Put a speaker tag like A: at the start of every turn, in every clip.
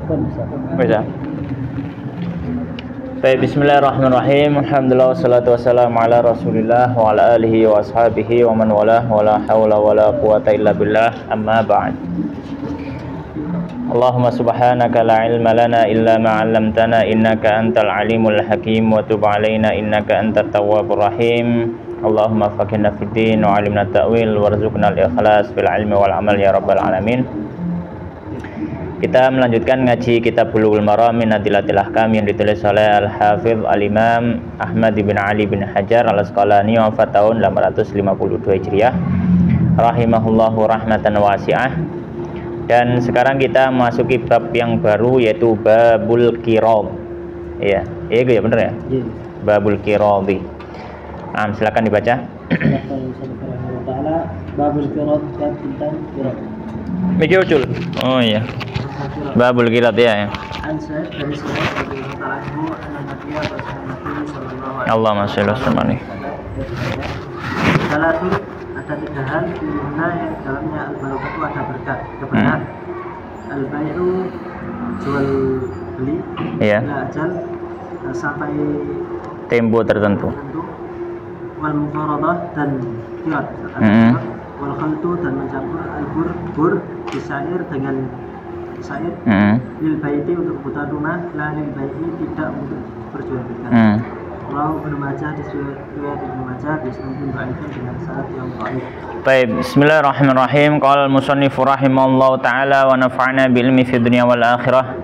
A: Bisa. Baik, bismillahirrahmanirrahim. Alhamdulillah wassalatu wassalamu ala Rasulillah wa ala alihi wa ashabihi wa man walah wa la haula wa la quwata illa billah. Amma ba'd. Allahumma subhanaka la ilma lana illa ma 'allamtana innaka antal alimul hakim wa tub 'alaina innaka antat tawwabur rahim. Allahumma faqihna fid din wa 'allimna ta'wil warzuqna al-ikhlas fil ilmi wal amal ya rabbal alamin. Kita melanjutkan ngaji kitab Bulughul Maram min Adillatil Ahkam yang ditulis oleh Al-Hafidz Al-Imam Ahmad bin Ali bin Hajar Al-Asqalani wafat tahun 852 Hijriah rahimahullahu rahmatan wasi'ah. Dan sekarang kita memasuki bab yang baru, yaitu babul qirad. Iya, itu ya benar ya? Iya. Babul qirad. Silakan dibaca. Babul qirad tentang qirad. Mikir ucul. Oh iya. Babul qirad ya. Allahumma shalli wa sallim.
B: Ada tiga hal di mana yang dalamnya al-barakah itu ada berkat, keberkahan. Al-bai'u jual beli, ajal sampai
A: tempo tertentu.
B: Wal muqaradah dan qirad. Wal khaltu dan mencampur al-bur bisair dengan sair. Lil baiti untuk kebutuhan rumah, la lil baiti tidak untuk perjualbelian. Kalau Ibnu Majah diriwayat Ibnu Majah disebutkan dhaifan dengan syarat yang dhaif.
A: Baik, bismillahirrahmanirrahim. Qala al-musannif rahimahullahu taala wa nafa'ana bil ilmi fid dunya wal akhirah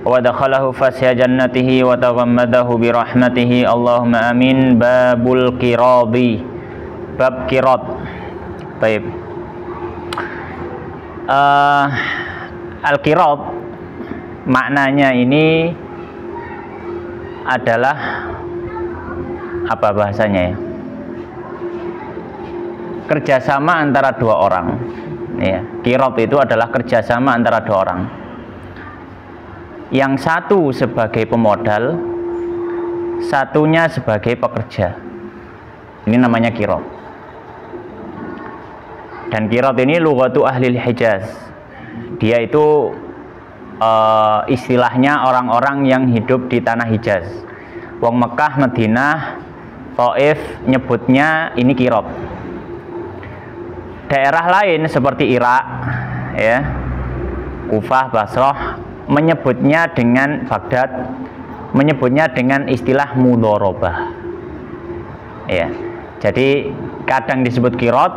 A: wa dakhalahu fasya jannatihi wa taghammadahu bi rahmatihi. Allahumma amin. Babul qiradi. Bab qirad. Baik. Al-qirad maknanya ini adalah apa bahasanya ya? Kerjasama antara dua orang. Ya, qirad itu adalah kerjasama antara dua orang. Yang satu sebagai pemodal, satunya sebagai pekerja. Ini namanya qirad. Dan qirad ini lughatu ahli Hijaz. Dia itu istilahnya orang-orang yang hidup di tanah Hijaz. Wong Mekah, Madinah, Taif nyebutnya ini qirad. Daerah lain seperti Irak, ya, Kufah, Basrah menyebutnya dengan Baghdad menyebutnya dengan istilah mudharabah. Ya. Jadi kadang disebut qirad,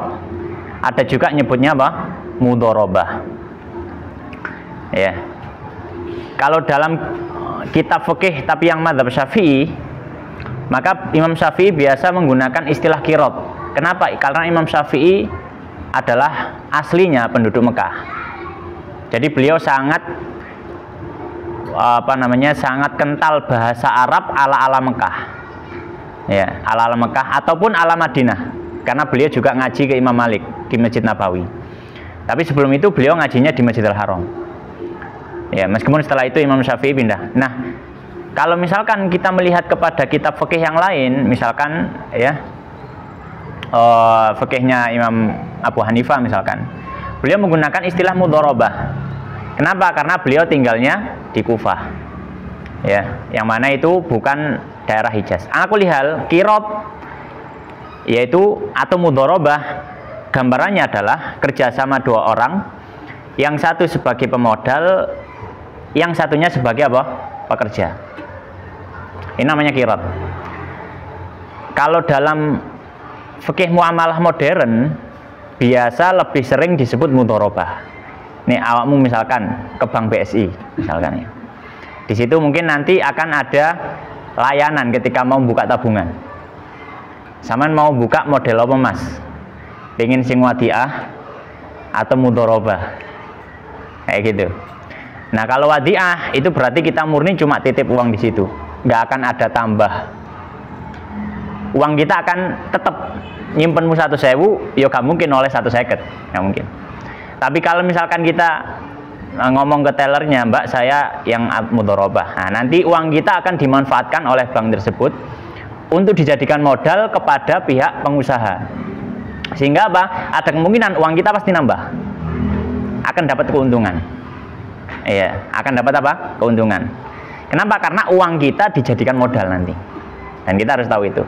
A: ada juga nyebutnya apa? Mudharabah. Ya. Kalau dalam kitab fikih tapi yang mazhab Syafi'i, maka Imam Syafi'i biasa menggunakan istilah qirad. Kenapa? Karena Imam Syafi'i adalah aslinya penduduk Mekah. Jadi beliau sangat sangat kental bahasa Arab ala Mekah. Ya, ala Mekah ataupun ala Madinah. Karena beliau juga ngaji ke Imam Malik di Masjid Nabawi. Tapi sebelum itu beliau ngajinya di Masjidil Haram. Ya, meskipun setelah itu Imam Syafi'i pindah. Nah, kalau misalkan kita melihat kepada kitab fikih yang lain, misalkan ya fikihnya Imam Abu Hanifah misalkan, beliau menggunakan istilah mudharabah. Kenapa? Karena beliau tinggalnya di Kufah, ya, yang mana itu bukan daerah Hijaz. Ala kulli hal, qirad yaitu atau mudharabah, gambarannya adalah kerjasama dua orang, yang satu sebagai pemodal, yang satunya sebagai apa? Pekerja. Ini namanya qirad. Kalau dalam fikih muamalah modern biasa lebih sering disebut mudharabah. Nih awakmu misalkan ke bank BSI misalkan ya. Di situ mungkin nanti akan ada layanan ketika mau buka tabungan. Saman mau buka model apa Mas? Pengen sing wadiah atau mudharabah. Kayak gitu. Nah, kalau wadiah itu berarti kita murni cuma titip uang di situ. Nggak akan ada tambah. Uang kita akan tetap nyimpenmu 1.000, ya gak mungkin oleh 150, nggak mungkin. Tapi kalau misalkan kita ngomong ke tellernya, Mbak saya yang mudharabah, nah, nanti uang kita akan dimanfaatkan oleh bank tersebut untuk dijadikan modal kepada pihak pengusaha. Sehingga apa? Ada kemungkinan uang kita pasti nambah, akan dapat keuntungan. Ya, akan dapat apa? Keuntungan. Kenapa? Karena uang kita dijadikan modal nanti. Dan kita harus tahu itu.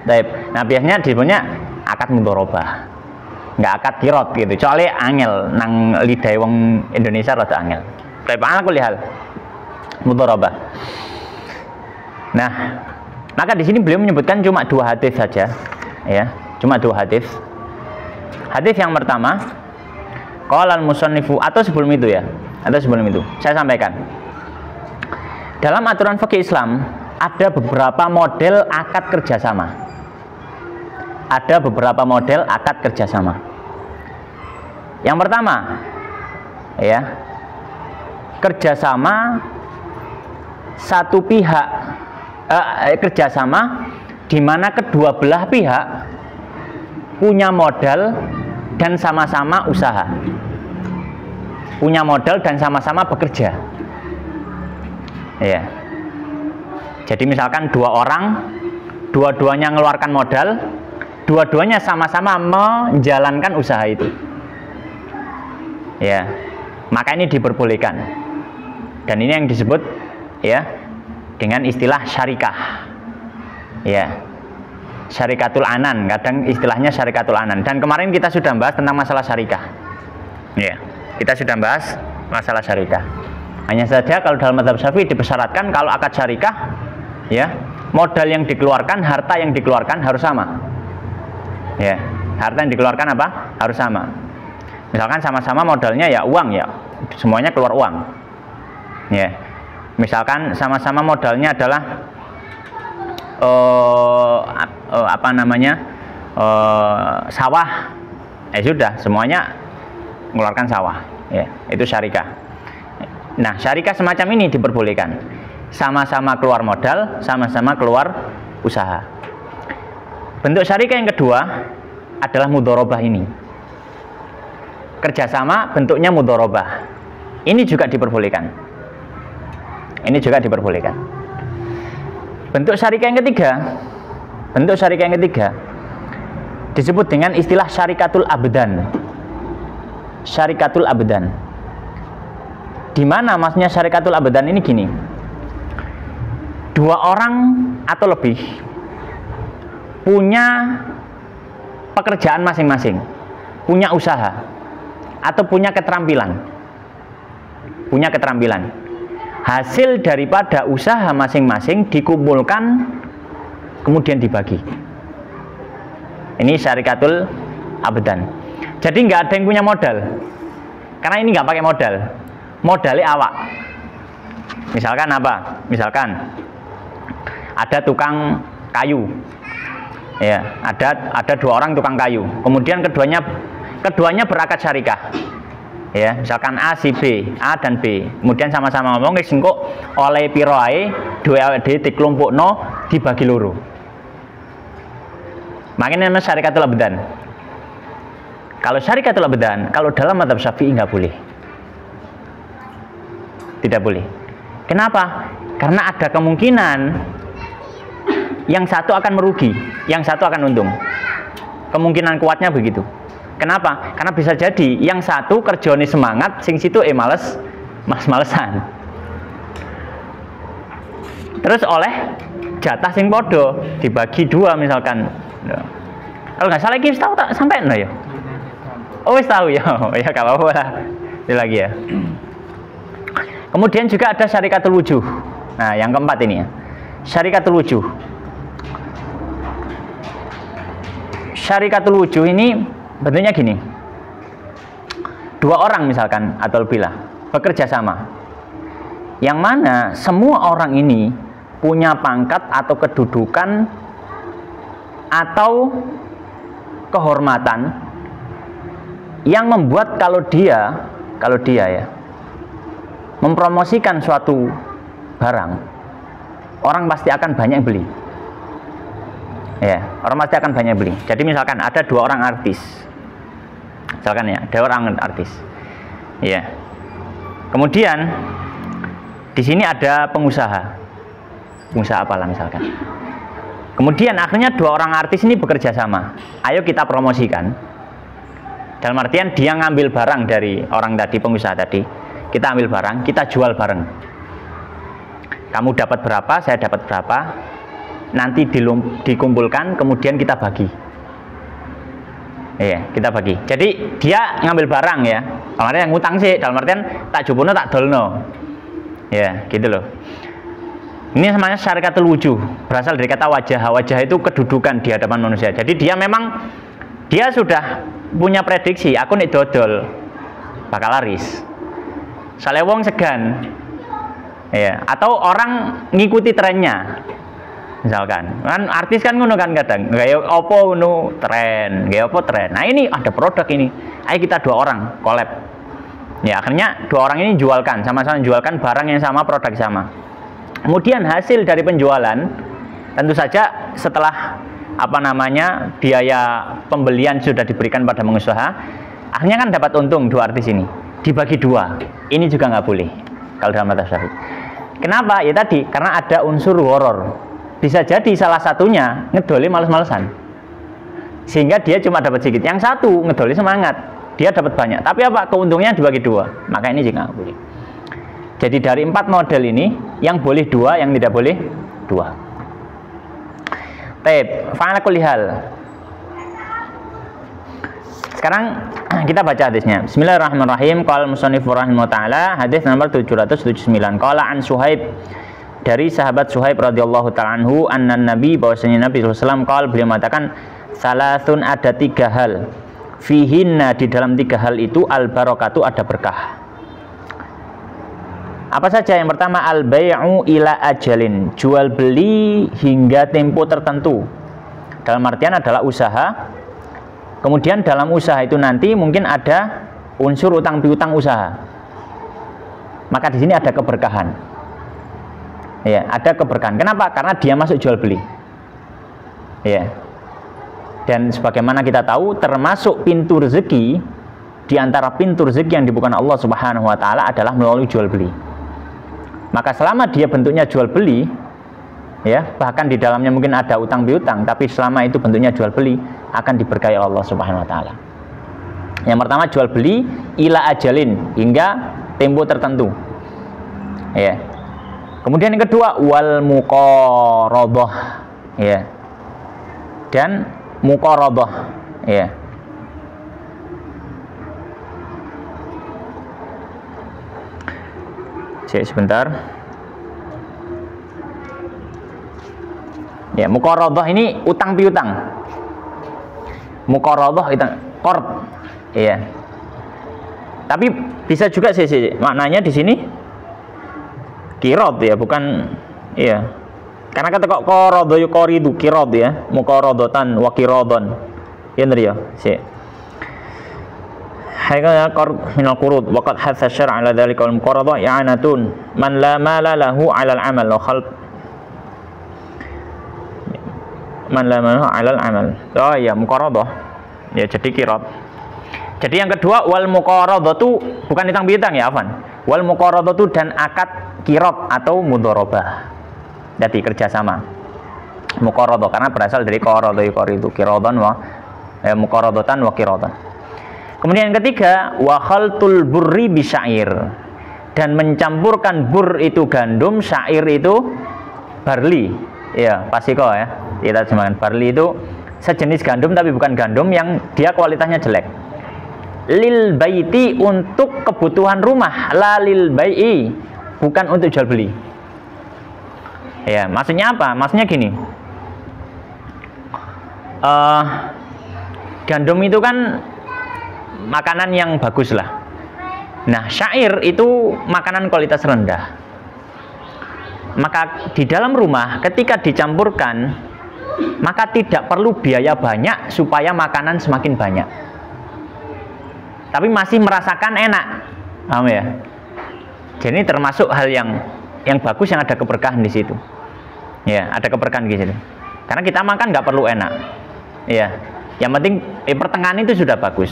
A: Baik. Nah, biasanya disebutnya akad mudharabah. Nggak akad kirot gitu. Kecuali angel nang lidah wong Indonesia rada angel. Baik, ala kulli hal. Mudharabah. Nah, maka di sini beliau menyebutkan cuma 2 hadis saja, ya, cuma 2 hadis. Hadis yang pertama, qala al-musannifu, atau sebelum itu ya, atau sebelum itu, saya sampaikan. Dalam aturan fikih Islam ada beberapa model akad kerjasama. Ada beberapa model akad kerjasama. Yang pertama, ya, kerjasama satu pihak, kerjasama di mana kedua belah pihak punya modal dan sama-sama usaha, punya modal dan sama-sama bekerja. Ya. Jadi misalkan 2 orang, dua-duanya mengeluarkan modal, dua-duanya sama-sama menjalankan usaha itu. Ya, maka ini diperbolehkan. Dan ini yang disebut, ya, dengan istilah syarikah. Ya. Syarikatul anan, kadang istilahnya syarikatul anan. Dan kemarin kita sudah bahas tentang masalah syarikah. Ya, kita sudah bahas masalah syarikah. Hanya saja kalau dalam mazhab Syafi'i dipersyaratkan kalau akad syarikah, ya, modal yang dikeluarkan, harta yang dikeluarkan harus sama. Ya, harta yang dikeluarkan apa? Harus sama. Misalkan sama-sama modalnya ya uang, ya, semuanya keluar uang. Ya. Misalkan sama-sama modalnya adalah sawah, sudah semuanya mengeluarkan sawah, ya, itu syarikah. Nah, syarikah semacam ini diperbolehkan, sama-sama keluar modal, sama-sama keluar usaha. Bentuk syarikah yang kedua adalah mudharabah ini, kerjasama bentuknya mudharabah. Ini juga diperbolehkan. Ini juga diperbolehkan. Bentuk syarikah yang ketiga disebut dengan istilah syarikatul abdan. Syarikatul abdan. Di mana maksudnya syarikatul abdan ini gini. 2 orang atau lebih punya pekerjaan masing-masing, punya usaha atau punya keterampilan. Punya keterampilan. Hasil daripada usaha masing-masing dikumpulkan kemudian dibagi. Ini syarikatul abdan. Jadi nggak ada yang punya modal, karena ini nggak pakai modal. Modalnya awak. Misalkan apa? Misalkan ada tukang kayu, ya, ada 2 orang tukang kayu. Kemudian keduanya berakad syarikah. Ya, misalkan A si B, A dan B, kemudian sama-sama ngomong wis engko oleh piro ae duwe awake dhewe dikelompokno dibagi loro. Makanya namanya syarikatul abdan. Kalau syarikatul abdan, kalau dalam mazhab Syafi'i nggak boleh. Tidak boleh. Kenapa? Karena ada kemungkinan yang satu akan merugi, yang satu akan untung. Kemungkinan kuatnya begitu. Kenapa? Karena bisa jadi yang satu kerjane semangat, sing situ males-malesan. Terus oleh jatah sing podo dibagi 2 misalkan. Kalau nggak salah iki tahu tak sampai no ya. Oh wis tahu ya. Ya gak apa-apa lah. Ini lagi ya. Kemudian juga ada syarikatul wujuh. Nah, yang keempat ini ya. Syarikatul wujuh. Syarikatul wujuh ini bentuknya gini. 2 orang misalkan atau lebih lah bekerja sama, yang mana semua orang ini punya pangkat atau kedudukan atau kehormatan yang membuat kalau dia ya mempromosikan suatu barang, orang pasti akan banyak beli. Ya, orang pasti akan banyak beli. Jadi misalkan ada 2 orang artis, misalkan ya, ada orang artis, ya. Kemudian di sini ada pengusaha apalah misalkan. Kemudian akhirnya 2 orang artis ini bekerja sama. Ayo kita promosikan. Dalam artian dia ngambil barang dari orang tadi, pengusaha tadi, kita ambil barang, kita jual bareng. Kamu dapat berapa, saya dapat berapa, nanti dikumpulkan, kemudian kita bagi. Iya, kita bagi. Jadi dia ngambil barang ya, kemarin yang ngutang sih, dalam artian tak jupuno tak dolno. Ya, gitu loh. Ini namanya syarikatul wujuh, berasal dari kata wajah. Wajah itu kedudukan di hadapan manusia. Jadi dia memang dia sudah punya prediksi, aku nih dodol bakal laris. Soalnya wong segan. Ya, atau orang ngikuti trennya. Misalkan, kan artis kan ngono kan kadang, gaya opo ngono tren, gaya opo tren. Nah, ini ada produk ini. Ayo kita 2 orang collab. Ya, akhirnya 2 orang ini jualkan, sama-sama jualkan barang yang sama, produk sama. Kemudian hasil dari penjualan tentu saja setelah biaya pembelian sudah diberikan pada pengusaha, akhirnya kan dapat untung 2 artis ini, dibagi 2. Ini juga nggak boleh kalau dalam mazhab Syafi'i. Kenapa? Ya tadi karena ada unsur horor. Bisa jadi salah satunya ngedoli males-malesan, sehingga dia cuma dapat sedikit. Yang satu ngedoli semangat, dia dapat banyak. Tapi apa? Keuntungnya dibagi 2. Maka ini juga nggak boleh. Jadi dari 4 model ini, yang boleh 2, yang tidak boleh 2. Taib, fa'ala kulli hal. Sekarang kita baca hadisnya. Bismillahirrahmanirrahim. Qala musannifur rahimahullah taala, hadis nomor 779. Qala an Suhaib, dari sahabat Suhaib radhiyallahu ta'ala anhu, anna nabi, bahwasanya Nabi sallallahu alaihi wasallam qala, beliau mengatakan, salasun, ada 3 hal. Fihinna, di dalam 3 hal itu al barakatu, ada berkah. Apa saja? Yang pertama, al-bai'u ila ajalin, jual beli hingga tempo tertentu. Dalam artian adalah usaha. Kemudian dalam usaha itu nanti mungkin ada unsur utang piutang usaha. Maka di sini ada keberkahan. Ya, ada keberkahan. Kenapa? Karena dia masuk jual beli. Ya. Dan sebagaimana kita tahu, termasuk pintu rezeki, di antara pintu rezeki yang dibukakan Allah Subhanahu wa taala adalah melalui jual beli. Maka selama dia bentuknya jual beli, ya, bahkan di dalamnya mungkin ada utang piutang, tapi selama itu bentuknya jual beli, akan diberkahi Allah Subhanahu wa taala. Yang pertama, jual beli ila ajalin, hingga tempo tertentu. Ya. Kemudian yang kedua, wal muqaradhah, ya. Dan muqaradhah, ya. Sebentar. Ya, muqaradhah ini utang piutang. Muqaradhah itu qard. Iya. Tapi bisa juga maknanya di sini qirad ya, bukan iya. Karena kata kok qarada yuqaridu qirad ya, muqaradatan wa qiradan. Ya benar ya, Hakaya qard min al-qurud wa qad hatha syar'a ala dzalika wal muqaradah i'anatun man la mala lahu 'ala al-'amal wa khalq man la mala lahu 'ala al-'amal. Oh ya, muqaradah. Ya, jadi qirad. Jadi yang kedua, wal muqaradatu bukan utang piutang ya, afwan. Wal muqaradatu dan akad qirad atau mudharabah. Jadi kerjasama. Muqaradah karena berasal dari qarada yuqaridu qiradan wa muqaradatan wa qiradan. Kemudian yang ketiga, wa khaltul burri bisyair, dan mencampurkan bur itu gandum, syair itu barley. Ya, pasti kok ya. Kita terjemahkan barley itu sejenis gandum tapi bukan gandum yang dia kualitasnya jelek. Lil baiti, untuk kebutuhan rumah, la lil bai'i, bukan untuk jual beli. Ya, maksudnya apa? Maksudnya gini. Gandum itu kan makanan yang bagus lah. Nah, syair itu makanan kualitas rendah. Maka di dalam rumah ketika dicampurkan, maka tidak perlu biaya banyak supaya makanan semakin banyak. Tapi masih merasakan enak. Paham ya? Jadi termasuk hal yang bagus, yang ada keberkahan di situ. Ya, ada keberkahan di situ. Karena kita makan nggak perlu enak. Ya. Yang penting pertengahan itu sudah bagus.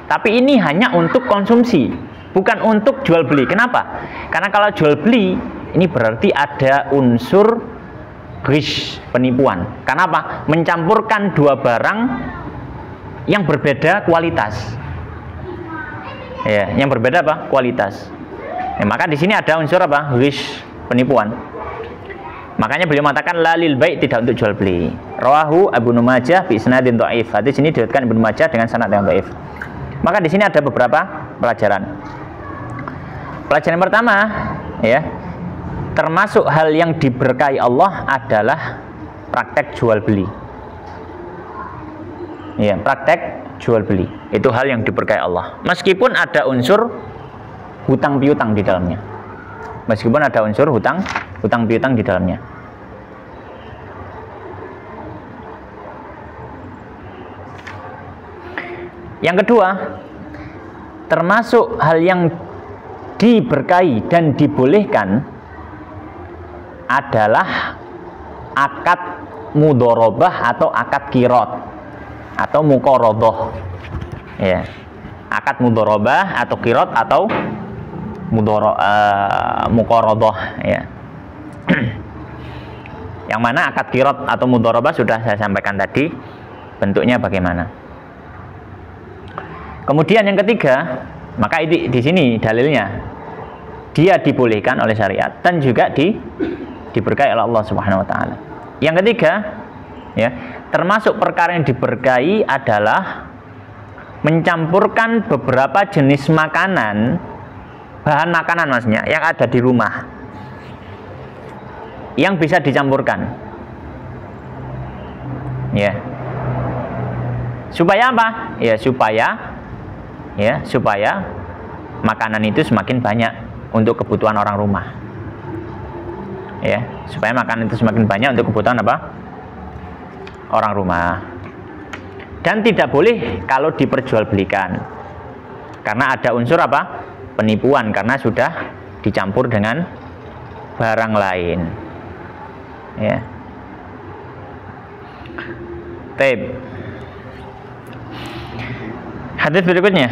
A: Tapi ini hanya untuk konsumsi, bukan untuk jual beli. Kenapa? Karena kalau jual beli ini berarti ada unsur ghish, penipuan. Karena apa? Mencampurkan 2 barang yang berbeda kualitas. Ya, yang berbeda apa? Kualitas. Ya, maka di sini ada unsur apa? Ghish, penipuan. Makanya beliau mengatakan lalil bai' tidak untuk jual beli. Rawahu Abu Majah bi isnadin dhaif. Hadis ini diriwayatkan Ibnu Majah dengan sanad yang dhaif. Maka di sini ada beberapa pelajaran. Pelajaran pertama, ya, termasuk hal yang diberkahi Allah adalah praktek jual beli. Ya, praktek jual beli itu hal yang diberkahi Allah. Meskipun ada unsur hutang piutang di dalamnya. Meskipun ada unsur hutang piutang di dalamnya. Yang kedua, termasuk hal yang diberkahi dan dibolehkan adalah akad mudharabah atau akad qirad atau muqaradah. Ya. Akad mudharabah atau qirad atau muqaradah, ya. Yang mana akad qirad atau mudharabah sudah saya sampaikan tadi bentuknya bagaimana. Kemudian yang ketiga, maka di sini dalilnya dia dibolehkan oleh syariat dan juga diberkahi oleh Allah Subhanahu wa taala. Yang ketiga, ya, termasuk perkara yang diberkahi adalah mencampurkan beberapa jenis makanan, bahan makanan maksudnya, yang ada di rumah yang bisa dicampurkan, ya, supaya apa? Ya, supaya makanan itu semakin banyak untuk kebutuhan orang rumah, ya, supaya makanan itu semakin banyak untuk kebutuhan apa? Orang rumah. Dan tidak boleh kalau diperjualbelikan, karena ada unsur apa? Penipuan, karena sudah dicampur dengan barang lain, ya. Taib. Hadis berikutnya,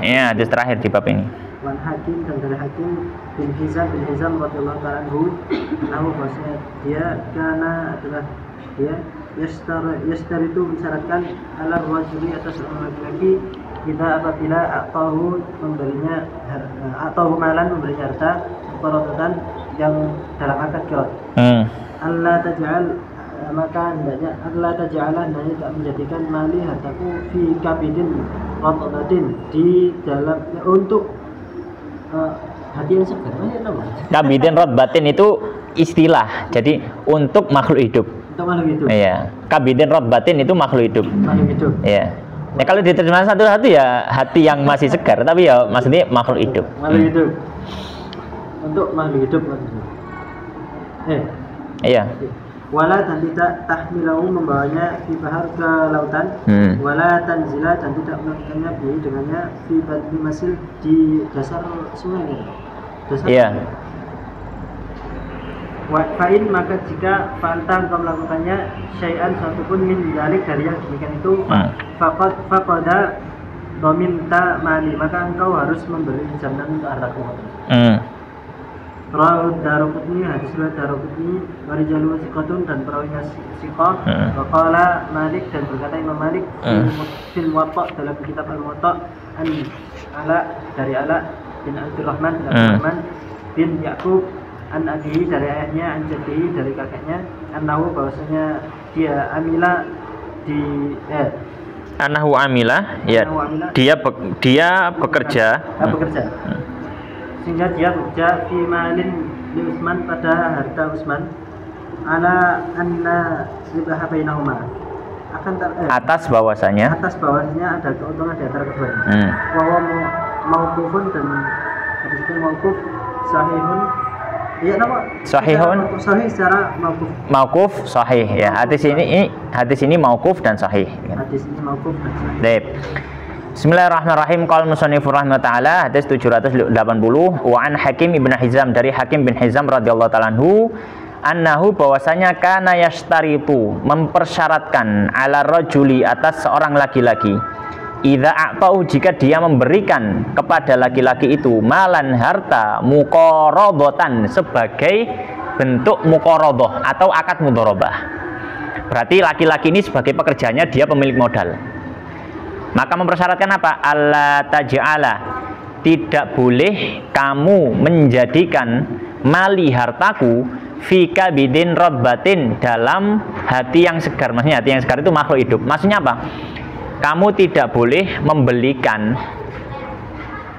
A: ya, hadis terakhir di bab ini.
B: Wan Hakim dan dari Hakim bin Hizam radhiyallahu ta'ala anhu, bahwasanya dia adalah dia yastar itu mensyaratkan ala wajib atas orang laki-laki kita apabila memberinya malan, memberinya harta muqaradatan yang dalam akad qirad. Allah taj'al, maka hendaknya Allah taj'ala hendaknya tak menjadikan mali hartaku fi kabidin ratbatin, di dalam untuk hati yang segar.
A: Kabidin ratbatin itu istilah, jadi untuk makhluk hidup.
B: Untuk makhluk hidup.
A: Iya. Kabidin ratbatin itu makhluk hidup.
B: Makhluk hidup.
A: Iya. Ya, kalau diterjemahkan satu-satu ya hati yang masih segar, tapi ya maksudnya makhluk hidup.
B: Makhluk hidup. Untuk makhluk hidup maksudnya.
A: Iya.
B: Wala dan tidak tahmilahu membawanya fi bahar ke lautan, wala tanzila dan tidak menurunkannya bi dengannya fi badli masil di dasar sungai. Dasar.
A: Iya.
B: Fa'in maka jika fa'alta engkau melakukannya syai'an suatu pun min dalik dari yang demikian itu faqada dominta mali, maka engkau harus memberi jaminan untuk hartaku. Rawi Daruqutni, hadis riwayat Daruqutni, warijalu siqatun dan perawinya siqah. Waqala Malik dan berkata Imam Malik fil Muwatta dalam kitab Al-Muwatta dari Ala bin Abdurrahman bin Abdurrahman bin Ya'qub an abihi dari ayahnya, an jaddihi dari kakeknya, annahu bahwasanya dia amila
A: annahu amila, ya, dia bekerja.
B: Sehingga dia bekerja fi malin li Utsman pada harta Utsman ala anna ribaha bainahuma,
A: atas bahwasanya
B: ada keuntungan di antara keduanya. Wa huwa mauqufun dan hadis itu mauquf sahihun. Iya, nama
A: sahihun.
B: Sahih secara mauquf.
A: Mauquf sahih, ya. Hadis ini mauquf dan sahih.
B: Hadis ini mauquf dan sahih.
A: Baik. Bismillahirrahmanirrahim. Qala musannifur rahimahullah, hadis 780, wa an Hakim ibn Hizam dari Hakim bin Hizam radhiyallahu ta'ala anhu, annahu bahwasanya kana yashtaritu mempersyaratkan ala rajuli atas seorang laki-laki, idza a'ta'u jika dia memberikan kepada laki-laki itu malan harta muqaradatan sebagai bentuk muqaradah atau akad mudharabah. Berarti laki-laki ini sebagai pekerjanya dia pemilik modal. Maka mempersyaratkan apa? Allah taj'ala, tidak boleh kamu menjadikan mali hartaku fika bidin robbatin dalam hati yang segar. Maksudnya hati yang segar itu makhluk hidup. Maksudnya apa? Kamu tidak boleh membelikan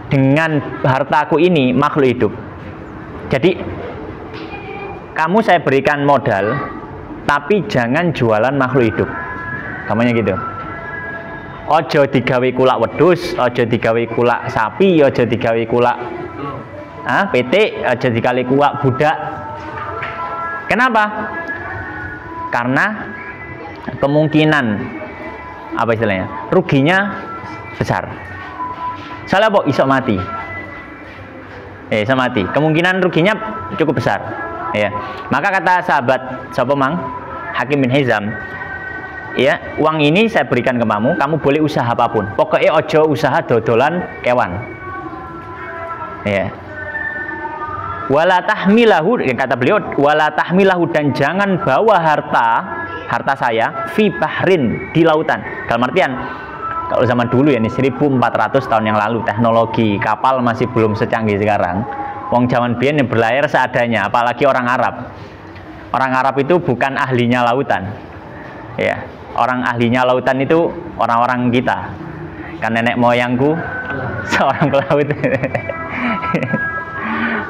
A: dengan hartaku ini makhluk hidup. Jadi kamu saya berikan modal, tapi jangan jualan makhluk hidup. Kamunya gitu. Ojo digawe kulak wedhus, ojo digawe kulak sapi, ojo digawe kulak pitik, ojo digawe kulak budak. Kenapa? Karena kemungkinan apa istilahnya? Ruginya besar. Soalnya kok iso mati. Iso mati. Kemungkinan ruginya cukup besar. Ya. Maka kata sahabat sapa mang? Hakim bin Hizam, ya, uang ini saya berikan ke kamu boleh usaha apapun. Pokoknya ojo usaha dodolan kewan. Ya. Wala tahmilahu, kata beliau, wala tahmilahu, dan jangan bawa harta saya fi bahrin, di lautan. Dalam artian kalau zaman dulu ya, ini 1400 tahun yang lalu, teknologi kapal masih belum secanggih sekarang. Wong zaman biyen berlayar seadanya, apalagi orang Arab. Orang Arab itu bukan ahlinya lautan. Ya, orang ahlinya lautan itu orang-orang kita. Kan nenek moyangku seorang pelaut.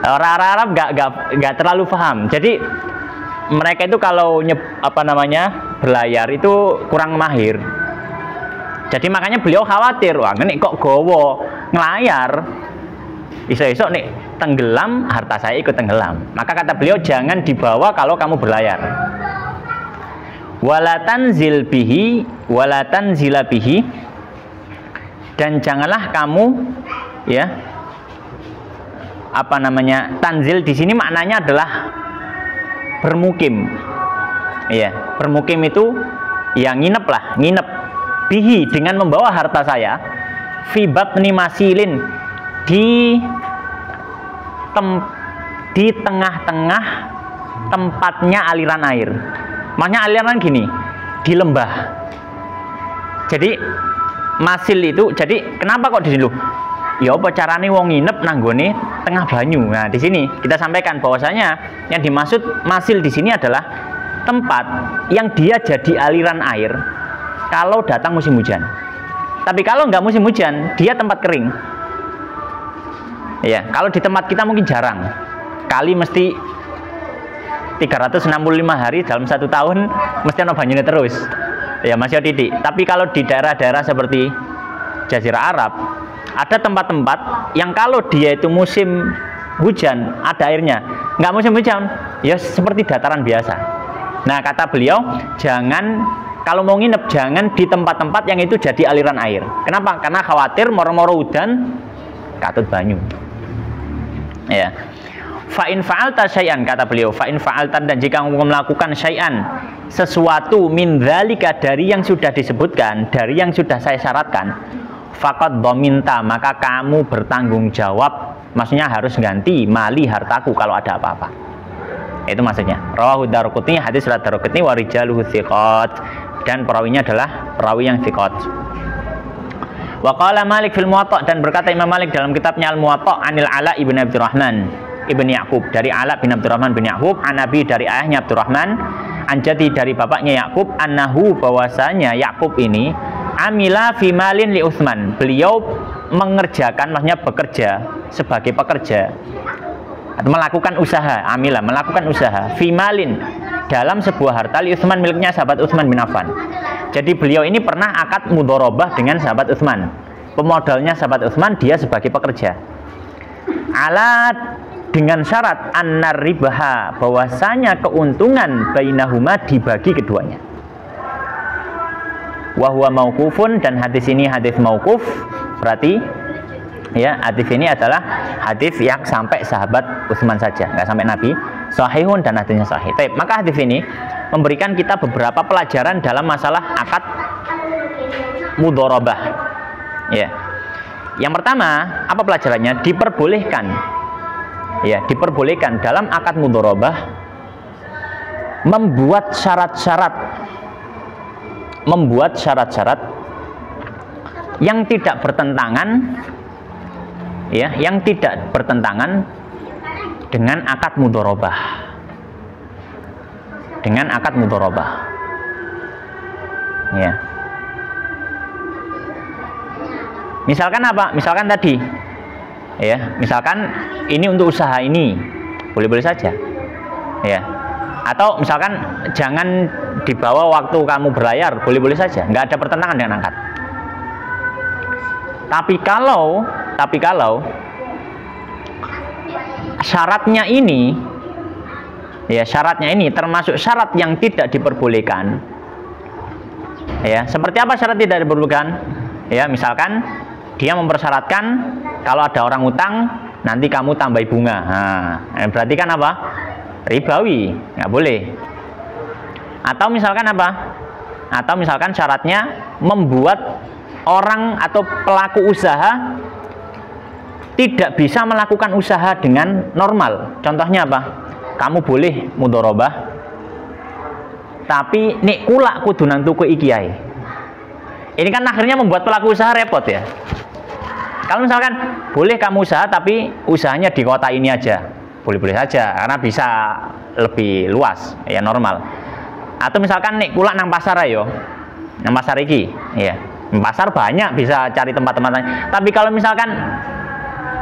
A: Orang Arab nggak terlalu paham. Jadi mereka itu kalau berlayar itu kurang mahir. Jadi makanya beliau khawatir, wah ini kok gowo ngelayar, iso-iso nih tenggelam, harta saya ikut tenggelam. Maka kata beliau, jangan dibawa kalau kamu berlayar. Walatan zilbihi, walatan zilabihi, dan janganlah kamu tanzil di sini maknanya adalah bermukim. Ya, bermukim itu ya nginep bihi, dengan membawa harta saya fi batni masilin, di tengah-tengah tempatnya aliran air. Maksudnya aliran gini, di lembah. Jadi masil itu, jadi kenapa kok di sini? Ya apa carane wong nginep nanggone tengah banyu. Nah, di sini kita sampaikan bahwasanya yang dimaksud masil di sini adalah tempat yang dia jadi aliran air kalau datang musim hujan. Tapi kalau nggak musim hujan, dia tempat kering. Ya, kalau di tempat kita mungkin jarang. Kali mesti 365 hari dalam 1 tahun mesti ada banyune terus. Ya, masih ada titik. Tapi kalau di daerah-daerah seperti Jazirah Arab, ada tempat-tempat yang kalau dia itu musim hujan ada airnya. Nggak musim hujan, ya seperti dataran biasa. Nah, kata beliau, kalau mau nginep jangan di tempat-tempat yang itu jadi aliran air. Kenapa? Karena khawatir moro-moro udan katut banyu. Ya. Fa in fa'alta syai'an, kata beliau, fa in fa'alta, dan jika kamu melakukan syai'an, sesuatu min dzalika, dari yang sudah disebutkan, dari yang sudah saya syaratkan, faqad dhaminta, maka kamu bertanggung jawab, maksudnya harus ganti mali hartaku kalau ada apa-apa. Itu maksudnya. Rawahu Daruqutni, hadis riwayat Daruqutni, wa rijaluhu thiqat, dan perawinya adalah perawi yang thiqat. Wa qala Malik fil Muwatta, dan berkata Imam Malik dalam kitabnya Al Muwatta, anil Ala ibn Abdurrahman ibn Ya'qub, dari Ala bin Abdurrahman bin Ya'qub, An-Nabi, dari ayahnya Abdurrahman, Anjati, dari bapaknya Ya'qub, annahu, bahwasanya Ya'qub ini amila fi malin li Utsman, beliau mengerjakan, maksudnya bekerja sebagai pekerja atau melakukan usaha, amila, melakukan usaha fi malin, dalam sebuah harta li Utsman, miliknya sahabat Utsman bin Affan. Jadi beliau ini pernah akad mudharabah dengan sahabat Utsman. Pemodalnya sahabat Utsman, dia sebagai pekerja. Alat, dengan syarat annar ribaha, bahwasanya keuntungan bainahuma dibagi keduanya. Wa huwa mauqufun, dan hadis ini hadis mauquf, berarti ya hadis ini adalah hadis yang sampai sahabat Utsman saja, nggak sampai Nabi. Sahihun, dan hadisnya sahih. Maka hadis ini memberikan kita beberapa pelajaran dalam masalah akad mudharabah. Ya. Yang pertama, apa pelajarannya? Diperbolehkan dalam akad mudharabah membuat syarat-syarat yang tidak bertentangan ya, yang tidak bertentangan dengan akad mudharabah. Dengan akad mudharabah. Ya. Misalkan apa? Misalkan tadi, ya, misalkan ini untuk usaha ini, boleh-boleh saja, ya. Atau misalkan jangan dibawa waktu kamu berlayar, boleh-boleh saja, nggak ada pertentangan dengan akad. Tapi kalau syaratnya ini, ya, syaratnya ini termasuk syarat yang tidak diperbolehkan, ya. Seperti apa syarat tidak diperbolehkan? Ya, misalkan dia mempersyaratkan kalau ada orang utang nanti kamu tambah bunga. Nah, berarti kan apa? Ribawi, nggak boleh. Atau misalkan apa? Atau misalkan syaratnya membuat orang atau pelaku usaha tidak bisa melakukan usaha dengan normal. Contohnya apa? Kamu boleh mudharabah, tapi nek kulak kudu nang tuku iki ae. Ini kan akhirnya membuat pelaku usaha repot ya. Kalau misalkan boleh kamu usaha tapi usahanya di kota ini aja, boleh-boleh saja karena bisa lebih luas, ya normal. Atau misalkan nek kulak nang pasar ayo, nang pasar iki, ya. Pasar banyak bisa cari tempat-tempat lain. Tapi kalau misalkan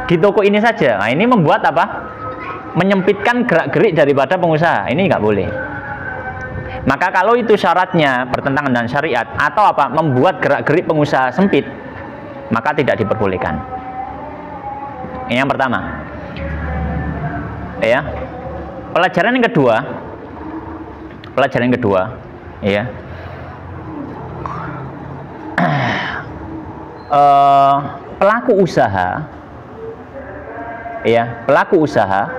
A: di toko ini saja, nah ini membuat apa? Menyempitkan gerak-gerik daripada pengusaha. Ini nggak boleh. Maka kalau itu syaratnya bertentangan dengan syariat atau apa? Membuat gerak-gerik pengusaha sempit, maka tidak diperbolehkan. Ini yang pertama. Ya. Pelajaran yang kedua. Pelajaran yang kedua, ya. Pelaku usaha, ya, pelaku usaha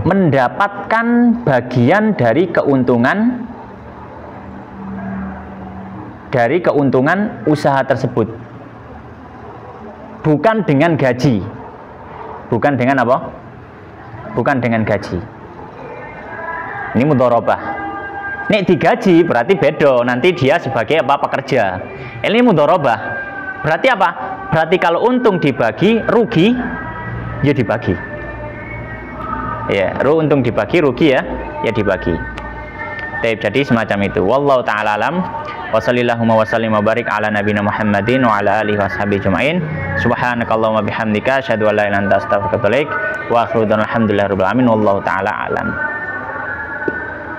A: mendapatkan bagian dari keuntungan usaha tersebut, bukan dengan gaji, bukan dengan apa? Bukan dengan gaji. Ini mudharabah. Nek digaji berarti bedo, nanti dia sebagai apa? Pekerja. Ini mudharabah. Berarti apa? Berarti kalau untung dibagi, rugi ya dibagi. Ya, untung dibagi, rugi ya dibagi. Jadi semacam itu. Wallahu taala alam. Wa sallallahu wa sallim wa barik ala nabiyina Muhammadin wa ala alihi washabihi ajmain. Subhanakallahumma bihamdika asyhadu an la ilaha illa anta astaghfiruka wa atubu ilaik. Wa akhiru alhamdulillahirabbil alamin wallahu taala alam.